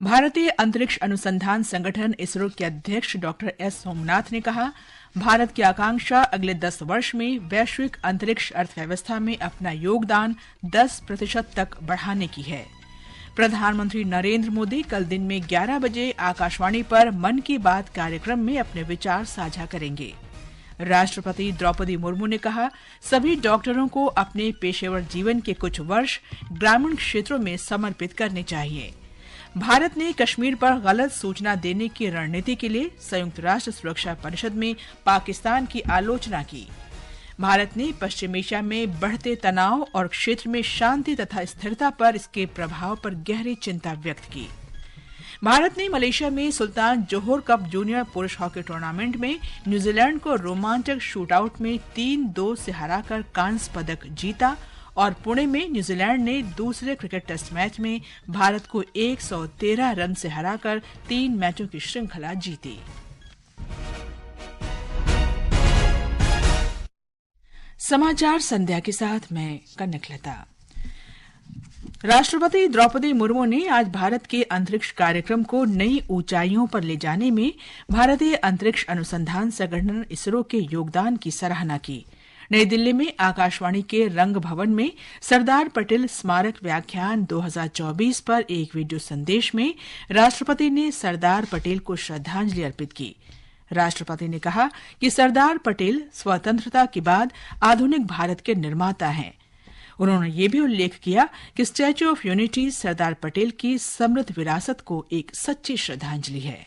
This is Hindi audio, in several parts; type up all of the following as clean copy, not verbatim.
भारतीय अंतरिक्ष अनुसंधान संगठन इसरो के अध्यक्ष डॉक्टर एस सोमनाथ ने कहा, भारत की आकांक्षा अगले 10 वर्ष में वैश्विक अंतरिक्ष अर्थव्यवस्था में अपना योगदान 10% तक बढ़ाने की है। प्रधानमंत्री नरेंद्र मोदी कल दिन में 11 बजे आकाशवाणी पर मन की बात कार्यक्रम में अपने विचार साझा करेंगे। राष्ट्रपति द्रौपदी मुर्मू ने कहा, सभी डॉक्टरों को अपने पेशेवर जीवन के कुछ वर्ष ग्रामीण क्षेत्रों में समर्पित करने चाहिए। भारत ने कश्मीर पर गलत सूचना देने की रणनीति के लिए संयुक्त राष्ट्र सुरक्षा परिषद में पाकिस्तान की आलोचना की। भारत ने पश्चिम एशिया में बढ़ते तनाव और क्षेत्र में शांति तथा स्थिरता पर इसके प्रभाव पर गहरी चिंता व्यक्त की। भारत ने मलेशिया में सुल्तान जोहोर कप जूनियर पुरुष हॉकी टूर्नामेंट में न्यूजीलैंड को रोमांचक शूटआउट में 3-2 से हराकर कांस्य पदक जीता और पुणे में न्यूजीलैंड ने दूसरे क्रिकेट टेस्ट मैच में भारत को 113 रन से हराकर 3 मैचों की श्रृंखला जीती। समाचार संध्या के साथ मैं कनकलता। राष्ट्रपति द्रौपदी मुर्मू ने आज भारत के अंतरिक्ष कार्यक्रम को नई ऊंचाइयों पर ले जाने में भारतीय अंतरिक्ष अनुसंधान संगठन इसरो के योगदान की सराहना की। नई दिल्ली में आकाशवाणी के रंग भवन में सरदार पटेल स्मारक व्याख्यान 2024 पर एक वीडियो संदेश में राष्ट्रपति ने सरदार पटेल को श्रद्धांजलि अर्पित की। राष्ट्रपति ने कहा कि सरदार पटेल स्वतंत्रता के बाद आधुनिक भारत के निर्माता हैं। उन्होंने ये भी उल्लेख किया कि statue of unity Sardar Patel की समृद्ध विरासत को एक सच्ची श्रद्धांजलि है।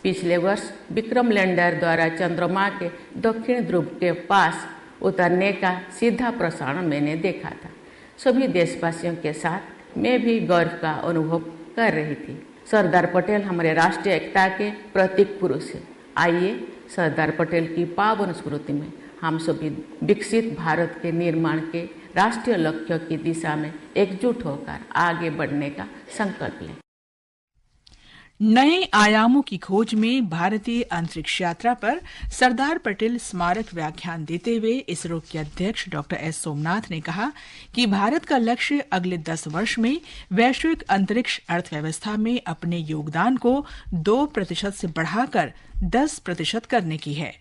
पिछले वर्ष विक्रम लैंडर द्वारा चंद्रमा के दक्षिण ध्रुव के पास उतरने का सीधा प्रसारण मैंने देखा था। सभी देशवासियों के साथ मैं भी गर्व का अनुभव कर रही थी। सरदार पटेल हमारे राष्ट्रीय एकता के प्रतीक पुरुष हैं। आइए सरदार पटेल की पावन स्मृति में हम सभी विकसित भारत के निर्माण के राष्ट्रीय लक्ष्यों की दिशा में एकजुट होकर आगे बढ़ने का संकल्प लें। नए आयामों की खोज में भारतीय अंतरिक्ष यात्रा पर सरदार पटेल स्मारक व्याख्यान देते हुए इसरो के अध्यक्ष डॉक्टर एस सोमनाथ ने कहा कि भारत का लक्ष्य अगले 10 वर्ष में वैश्विक अंतरिक्ष अर्थव्यवस्था में अपने योगदान को 2% से बढ़ाकर 10% करने की है।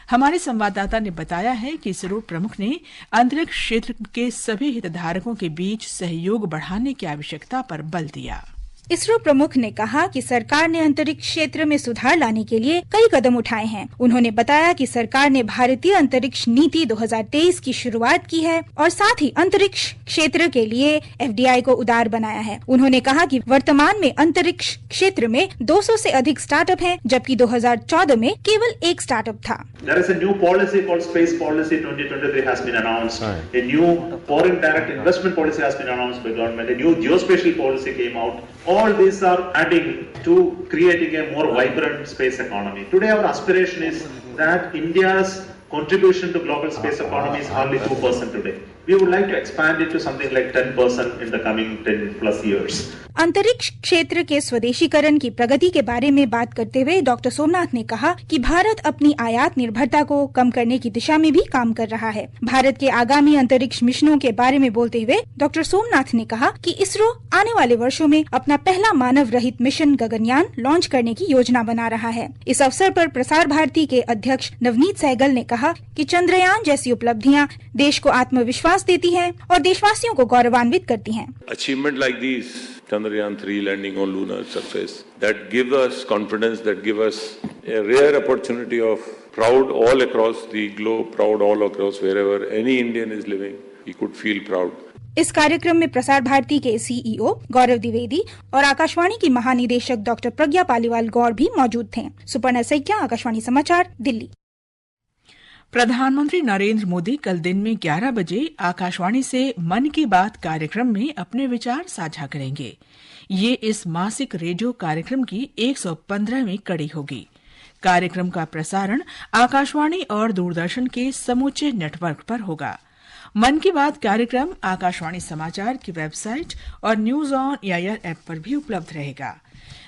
हमारे संवाददाता ने बताया है कि इसरो प्रमुख ने अंतरिक्ष क्षेत्र के सभी हितधारकों के बीच सहयोग बढ़ाने की आवश्यकता पर बल दिया। इसरो प्रमुख ने कहा कि सरकार ने अंतरिक्ष क्षेत्र में सुधार लाने के लिए कई कदम उठाए हैं। उन्होंने बताया कि सरकार ने भारतीय अंतरिक्ष नीति 2023 की शुरुआत की है और साथ ही अंतरिक्ष क्षेत्र के लिए FDI को उदार बनाया है। उन्होंने कहा कि वर्तमान में अंतरिक्ष क्षेत्र में 200 से अधिक स्टार्टअप हैं, जबकि 2014 में केवल एक स्टार्टअप था। There is a new policy called Space Policy 2023 has been announced. A new foreign direct investment policy has been announced by government. A new geospatial policy came out. All these are adding to creating a more vibrant space economy. Today our aspiration is that India's contribution to global space economy is hardly 2% today. We would like to expand it to something like 10% in the coming 10 plus years. अंतरिक्ष क्षेत्र के स्वदेशीकरण की प्रगति के बारे में बात करते हुए डॉक्टर सोमनाथ ने कहा कि भारत अपनी आयात निर्भरता को कम करने की दिशा में भी काम कर रहा है। भारत के आगामी अंतरिक्ष मिशनों के बारे में बोलते हुए डॉक्टर सोमनाथ ने कहा कि इसरो आने वाले वर्षों में अपना पहला मानव रहित मिशन गगनयान लॉन्च करने की योजना बना रहा है। इस अवसर पर प्रसार भारती के अध्यक्ष नवनीत सहगल ने कहा कि चंद्रयान जैसी उपलब्धियां देश को आत्मविश्वास देती हैं और देशवासियों को गौरवान्वित करती हैं। Achievement like these, Chandrayaan 3 landing on lunar surface, that give us confidence, that give us a rare opportunity of proud all across the globe, proud all across wherever any Indian is living, he could feel proud. इस कार्यक्रम में प्रसार भारती के CEO गौरव द्विवेदी और आकाशवाणी की महानिदेशक डॉक्टर प्रज्ञा पालीवाल गौर भी मौजूद थे। सुपर्णा सैकिया, आकाशवाणी समाचार, दिल्ली। प्रधानमंत्री नरेंद्र मोदी कल दिन में 11 बजे आकाशवाणी से मन की बात कार्यक्रम में अपने विचार साझा करेंगे। ये इस मासिक रेडियो कार्यक्रम की 115वीं कड़ी होगी। कार्यक्रम का प्रसारण आकाशवाणी और दूरदर्शन के समूचे नेटवर्क पर होगा। मन की बात कार्यक्रम आकाशवाणी समाचार की वेबसाइट और न्यूज ऑन एआईआर ऐप पर भी उपलब्ध रहेगा।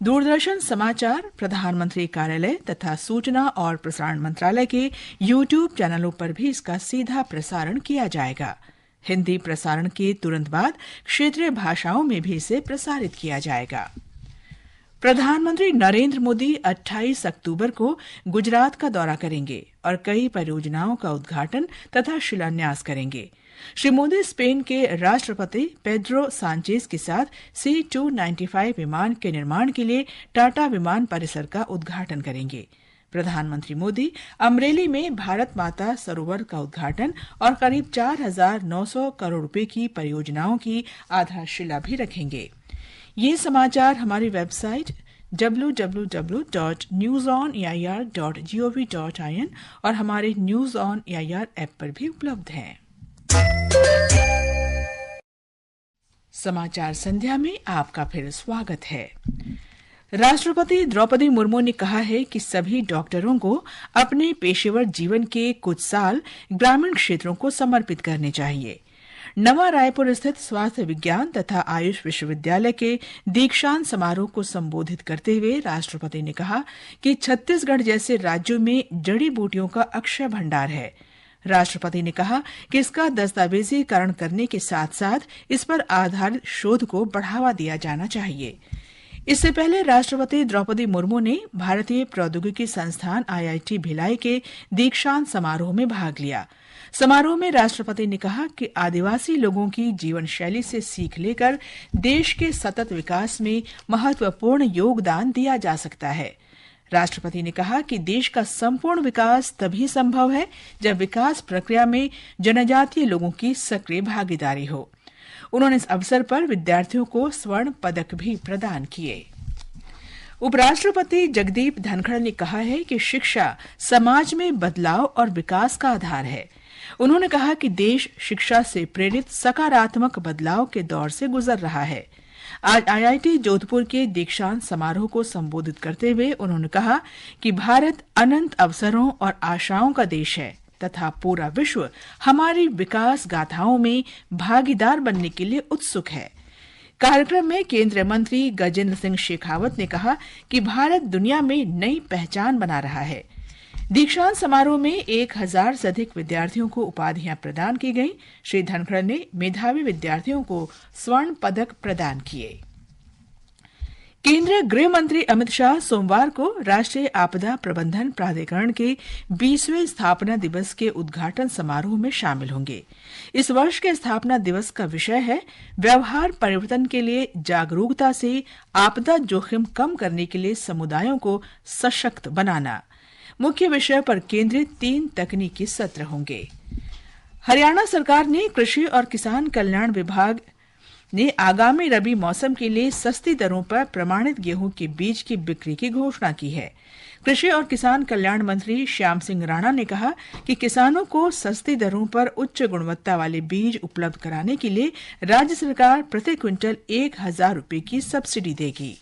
दूरदर्शन समाचार, प्रधानमंत्री कार्यालय तथा सूचना और प्रसारण मंत्रालय के YouTube चैनलों पर भी इसका सीधा प्रसारण किया जाएगा। हिंदी प्रसारण के तुरंत बाद क्षेत्रीय भाषाओं में भी इसे प्रसारित किया जाएगा। प्रधानमंत्री नरेंद्र मोदी 28 अक्टूबर को गुजरात का दौरा करेंगे और कई परियोजनाओं का उद्घाटन तथा शिलान्यास करेंगे। श्री मोदी स्पेन के राष्ट्रपति पेड्रो सांचेज के साथ C-295 विमान के निर्माण के लिए टाटा विमान परिसर का उद्घाटन करेंगे। प्रधानमंत्री मोदी अमरेली में भारत माता सरोवर का उद्घाटन और करीब 4,900 करोड़ रुपए की परियोजनाओं की आधारशिला भी रखेंगे। ये समाचार हमारी वेबसाइट www.newsoneir.gov.in और हमारे न्यूज ऑन एआईआर ऐप पर भी उपलब्ध हैं। समाचार संध्या में आपका फिर स्वागत है। राष्ट्रपति द्रौपदी मुर्मू ने कहा है कि सभी डॉक्टरों को अपने पेशेवर जीवन के कुछ साल ग्रामीण क्षेत्रों को समर्पित करने चाहिए। नवा रायपुर स्थित स्वास्थ्य विज्ञान तथा आयुष विश्वविद्यालय के दीक्षांत समारोह को संबोधित करते हुए राष्ट्रपति ने कहा कि छत्तीसगढ़ जैसे राज्यों में जड़ी बूटियों का अक्षय भंडार है। राष्ट्रपति ने कहा कि इसका दस्तावेजीकरण करने के साथ साथ इस पर आधारित शोध को बढ़ावा दिया जाना चाहिए। इससे पहले राष्ट्रपति द्रौपदी मुर्मू ने भारतीय प्रौद्योगिकी संस्थान IIT भिलाई के दीक्षांत समारोह में भाग लिया। समारोह में राष्ट्रपति ने कहा कि आदिवासी लोगों की जीवन शैली से सीख लेकर देश के सतत विकास में महत्वपूर्ण योगदान दिया जा सकता है। राष्ट्रपति ने कहा कि देश का संपूर्ण विकास तभी संभव है जब विकास प्रक्रिया में जनजातीय लोगों की सक्रिय भागीदारी हो। उन्होंने इस अवसर पर विद्यार्थियों को स्वर्ण पदक भी प्रदान किए। उपराष्ट्रपति जगदीप धनखड़ ने कहा है कि शिक्षा समाज में बदलाव और विकास का आधार है। उन्होंने कहा कि देश शिक्षा से प्रेरित सकारात्मक बदलाव के दौर से गुजर रहा है। आज IIT जोधपुर के दीक्षांत समारोह को संबोधित करते हुए उन्होंने कहा कि भारत अनंत अवसरों और आशाओं का देश है तथा पूरा विश्व हमारी विकास गाथाओं में भागीदार बनने के लिए उत्सुक है। कार्यक्रम में केंद्रीय मंत्री गजेंद्र सिंह शेखावत ने कहा कि भारत दुनिया में नई पहचान बना रहा है। दीक्षांत समारोह में 1,000 से अधिक विद्यार्थियों को उपाधियां प्रदान की गईं। श्री धनखड़ ने मेधावी विद्यार्थियों को स्वर्ण पदक प्रदान किए। केंद्रीय गृह मंत्री अमित शाह सोमवार को राष्ट्रीय आपदा प्रबंधन प्राधिकरण के 20वें स्थापना दिवस के उद्घाटन समारोह में शामिल होंगे। इस वर्ष के स्थापना दिवस का विषय है व्यवहार परिवर्तन के लिए जागरूकता से आपदा जोखिम कम करने के लिए समुदायों को सशक्त बनाना। मुख्य विषय पर केंद्रित 3 तकनीकी सत्र होंगे। हरियाणा सरकार ने कृषि और किसान कल्याण विभाग ने आगामी रबी मौसम के लिए सस्ती दरों पर प्रमाणित गेहूं के बीज की बिक्री की घोषणा की है। कृषि और किसान कल्याण मंत्री श्याम सिंह राणा ने कहा कि किसानों को सस्ती दरों पर उच्च गुणवत्ता वाले बीज उपलब्ध कराने के लिए राज्य सरकार प्रति क्विंटल 1,000 रुपये की सब्सिडी देगी।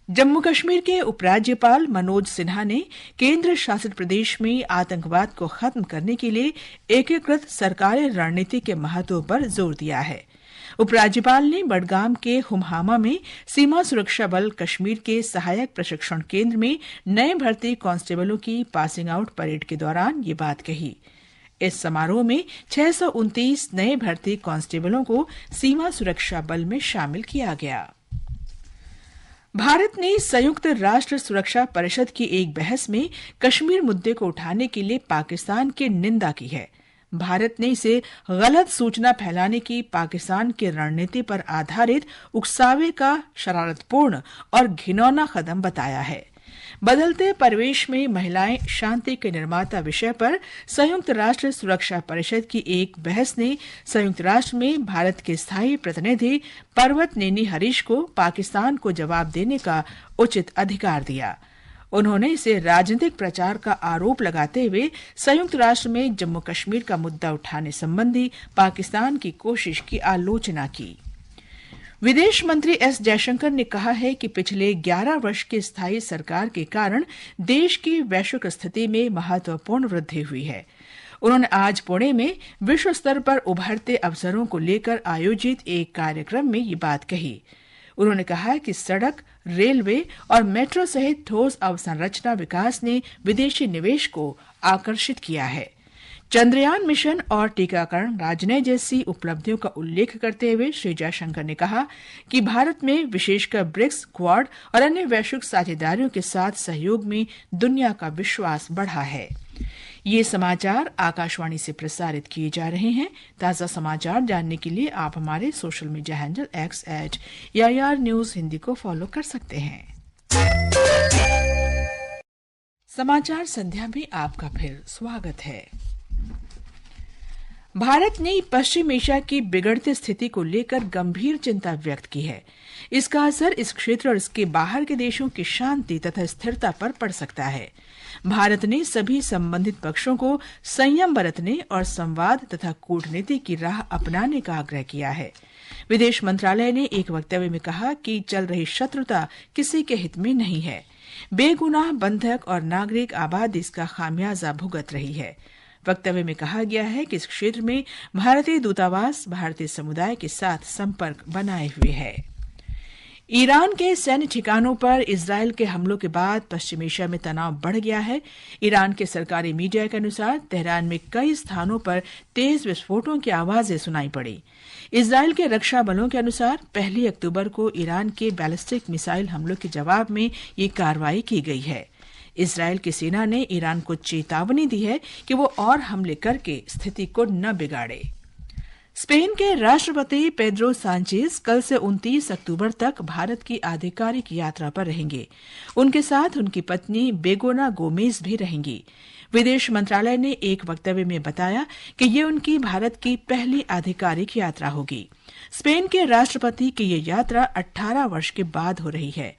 जम्मू कश्मीर के उपराज्यपाल मनोज सिन्हा ने केंद्र शासित प्रदेश में आतंकवाद को खत्म करने के लिए एकीकृत सरकारी रणनीति के महत्व पर जोर दिया है। उपराज्यपाल ने बडगाम के हुमहामा में सीमा सुरक्षा बल कश्मीर के सहायक प्रशिक्षण केंद्र में नए भर्ती कांस्टेबलों की पासिंग आउट परेड के दौरान ये बात कही। इस समारोह में 629 नए भर्ती कांस्टेबलों को सीमा सुरक्षा बल में शामिल किया गया। भारत ने संयुक्त राष्ट्र सुरक्षा परिषद की एक बहस में कश्मीर मुद्दे को उठाने के लिए पाकिस्तान की निंदा की है। भारत ने इसे गलत सूचना फैलाने की पाकिस्तान की रणनीति पर आधारित उकसावे का शरारतपूर्ण और घिनौना कदम बताया है। बदलते परिवेश में महिलाएं शांति के निर्माता विषय पर संयुक्त राष्ट्र सुरक्षा परिषद की एक बहस ने संयुक्त राष्ट्र में भारत के स्थायी प्रतिनिधि पर्वत नेनी हरीश को पाकिस्तान को जवाब देने का उचित अधिकार दिया। उन्होंने इसे राजनीतिक प्रचार का आरोप लगाते हुए संयुक्त राष्ट्र में जम्मू कश्मीर का मुद्दा उठाने संबंधी पाकिस्तान की कोशिश की आलोचना की। विदेश मंत्री एस जयशंकर ने कहा है कि पिछले 11 वर्ष की स्थायी सरकार के कारण देश की वैश्विक स्थिति में महत्वपूर्ण वृद्धि हुई है। उन्होंने आज पुणे में विश्व स्तर पर उभरते अवसरों को लेकर आयोजित एक कार्यक्रम में ये बात कही। उन्होंने कहा कि सड़क, रेलवे और मेट्रो सहित ठोस अवसंरचना विकास ने विदेशी निवेश को आकर्षित किया है। चंद्रयान मिशन और टीकाकरण राजनय जैसी उपलब्धियों का उल्लेख करते हुए श्री जयशंकर ने कहा कि भारत में विशेषकर ब्रिक्स, क्वाड और अन्य वैश्विक साझेदारियों के साथ सहयोग में दुनिया का विश्वास बढ़ा है। ये समाचार आकाशवाणी से प्रसारित किए जा रहे हैं। ताजा समाचार जानने के लिए आप हमारे social media handle X@AIR News Hindi को फॉलो कर सकते हैं। समाचार संध्या में आपका फिर स्वागत है। भारत ने पश्चिम एशिया की बिगड़ती स्थिति को लेकर गंभीर चिंता व्यक्त की है। इसका असर इस क्षेत्र और इसके बाहर के देशों की शांति तथा स्थिरता पर पड़ सकता है। भारत ने सभी संबंधित पक्षों को संयम बरतने और संवाद तथा कूटनीति की राह अपनाने का आग्रह किया है। विदेश मंत्रालय ने एक वक्तव्य में कहा कि चल रही शत्रुता किसी के हित में नहीं है। बेगुनाह बंधक और नागरिक आबादी इसका खामियाजा भुगत रही है। वक्तव्य में कहा गया है कि इस क्षेत्र में भारतीय दूतावास भारतीय समुदाय के साथ संपर्क बनाए हुए है। ईरान के सैन्य ठिकानों पर इजरायल के हमलों के बाद पश्चिम एशिया में तनाव बढ़ गया है। ईरान के सरकारी मीडिया के अनुसार तेहरान में कई स्थानों पर तेज विस्फोटों की आवाजें सुनाई पड़ी। इजरायल के रक्षा बलों के अनुसार 1 अक्टूबर को ईरान के बैलिस्टिक मिसाइल हमलों के जवाब में ये कार्रवाई की गई है। इजरायल की सेना ने ईरान को चेतावनी दी है कि वो और हमले करके स्थिति को न बिगाड़े। स्पेन के राष्ट्रपति पेड्रो सांचेज कल से 29 अक्टूबर तक भारत की आधिकारिक यात्रा पर रहेंगे। उनके साथ उनकी पत्नी बेगोना गोमेज भी रहेंगी। विदेश मंत्रालय ने एक वक्तव्य में बताया कि ये उनकी भारत की पहली आधिकारिक यात्रा होगी। स्पेन के राष्ट्रपति की ये यात्रा 18 वर्ष के बाद हो रही है।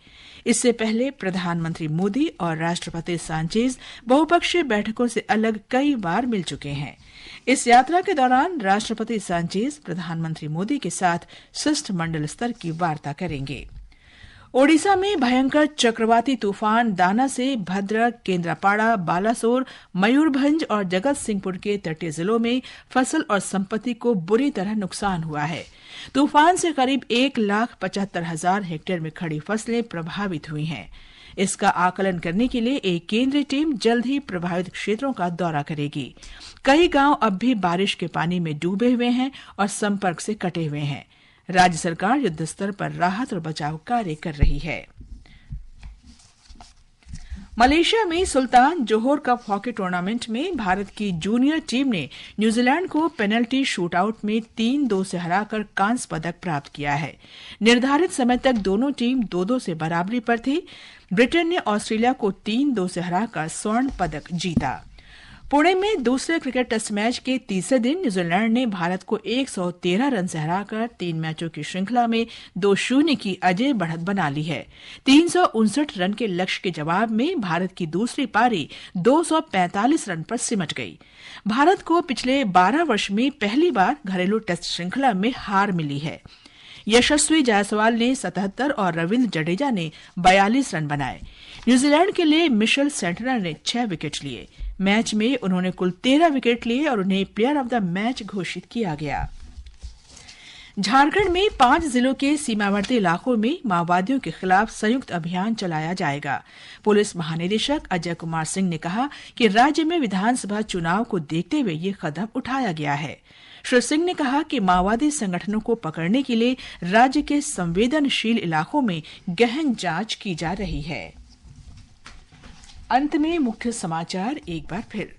इससे पहले प्रधानमंत्री मोदी और राष्ट्रपति सांचेज बहुपक्षीय बैठकों से अलग कई बार मिल चुके हैं। इस यात्रा के दौरान राष्ट्रपति सांचेज प्रधानमंत्री मोदी के साथ शिष्टमंडल स्तर की वार्ता करेंगे। ओडिशा में भयंकर चक्रवाती तूफान दाना से भद्रक, केंद्रापाड़ा, बालासोर, मयूरभंज और जगत सिंहपुर के तटीय जिलों में फसल और संपत्ति को बुरी तरह नुकसान हुआ है। तूफान से करीब 1,75,000 हेक्टेयर में खड़ी फसलें प्रभावित हुई हैं। इसका आकलन करने के लिए एक केंद्रीय टीम जल्द ही प्रभावित क्षेत्रों का दौरा करेगी। कई गांव अब भी बारिश के पानी में डूबे हुए हैं और संपर्क से कटे हुए हैं। राज्य सरकार युद्ध स्तर पर राहत और बचाव कार्य कर रही है। मलेशिया में सुल्तान जोहोर कप हॉकी टूर्नामेंट में भारत की जूनियर टीम ने न्यूजीलैंड को पेनल्टी शूटआउट में 3-2 से हराकर कांस्य पदक प्राप्त किया है। निर्धारित समय तक दोनों टीम 2-2 से बराबरी पर थी। ब्रिटेन ने ऑस्ट्रेलिया को 3-2 से हराकर स्वर्ण पदक जीता। पुणे में दूसरे क्रिकेट टेस्ट मैच के तीसरे दिन न्यूजीलैंड ने भारत को 113 रन से हराकर 3 मैचों की श्रृंखला में 2-0 की अजय बढ़त बना ली है। 359 रन के लक्ष्य के जवाब में भारत की दूसरी पारी 245 रन पर सिमट गई। भारत को पिछले 12 वर्ष में पहली बार घरेलू टेस्ट श्रृंखला में हार मिली है। यशस्वी जायसवाल ने 77 और रविंद्र जडेजा ने 42 रन बनाए। न्यूजीलैंड के लिए मिशेल सेंटनर ने 6 विकेट लिए। मैच में उन्होंने कुल 13 विकेट लिए और उन्हें प्लेयर ऑफ द मैच घोषित किया गया। झारखंड में 5 जिलों के सीमावर्ती इलाकों में माओवादियों के खिलाफ संयुक्त अभियान चलाया जाएगा। पुलिस महानिदेशक अजय कुमार सिंह ने कहा कि राज्य में विधानसभा चुनाव को देखते हुए ये कदम उठाया गया है। श्री सिंह ने कहा कि माओवादी संगठनों को पकड़ने के लिए राज्य के संवेदनशील इलाकों में गहन जांच की जा रही है। अंत में मुख्य समाचार एक बार फिर।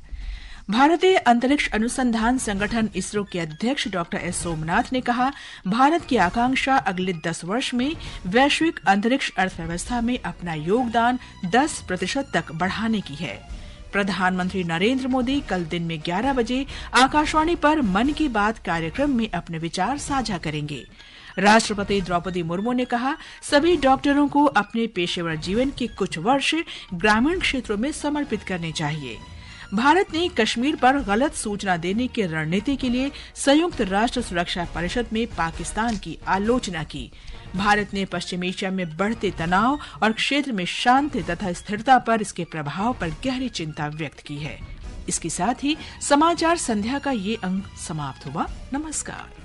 भारतीय अंतरिक्ष अनुसंधान संगठन इसरो के अध्यक्ष डॉक्टर एस सोमनाथ ने कहा, भारत की आकांक्षा अगले 10 वर्ष में वैश्विक अंतरिक्ष अर्थव्यवस्था में अपना योगदान 10% तक बढ़ाने की है। प्रधानमंत्री नरेंद्र मोदी कल दिन में 11 बजे आकाशवाणी पर मन की बात कार्यक्रम में अपने विचार साझा करेंगे। राष्ट्रपति द्रौपदी मुर्मू ने कहा, सभी डॉक्टरों को अपने पेशेवर जीवन के कुछ वर्ष ग्रामीण क्षेत्रों में समर्पित करने चाहिए। भारत ने कश्मीर पर गलत सूचना देने की रणनीति के लिए संयुक्त राष्ट्र सुरक्षा परिषद में पाकिस्तान की आलोचना की। भारत ने पश्चिम एशिया में बढ़ते तनाव और क्षेत्र में शांति तथा स्थिरता पर इसके प्रभाव पर गहरी चिंता व्यक्त की है। इसके साथ ही समाचार संध्या का ये अंक समाप्त हुआ। नमस्कार।